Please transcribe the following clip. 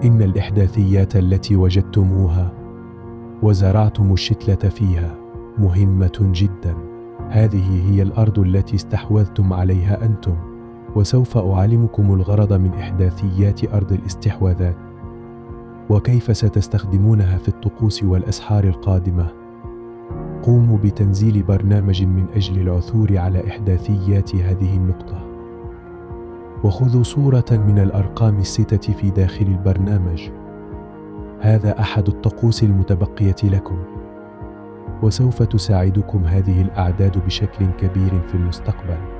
إن الإحداثيات التي وجدتموها وزرعتم الشتلة فيها مهمة جدا. هذه هي الأرض التي استحوذتم عليها أنتم، وسوف أعلمكم الغرض من إحداثيات أرض الاستحواذات وكيف ستستخدمونها في الطقوس والأسحار القادمة. قوموا بتنزيل برنامج من أجل العثور على إحداثيات هذه النقطة، وخذوا صورة من الأرقام الستة في داخل البرنامج. هذا أحد الطقوس المتبقية لكم، وسوف تساعدكم هذه الأعداد بشكل كبير في المستقبل.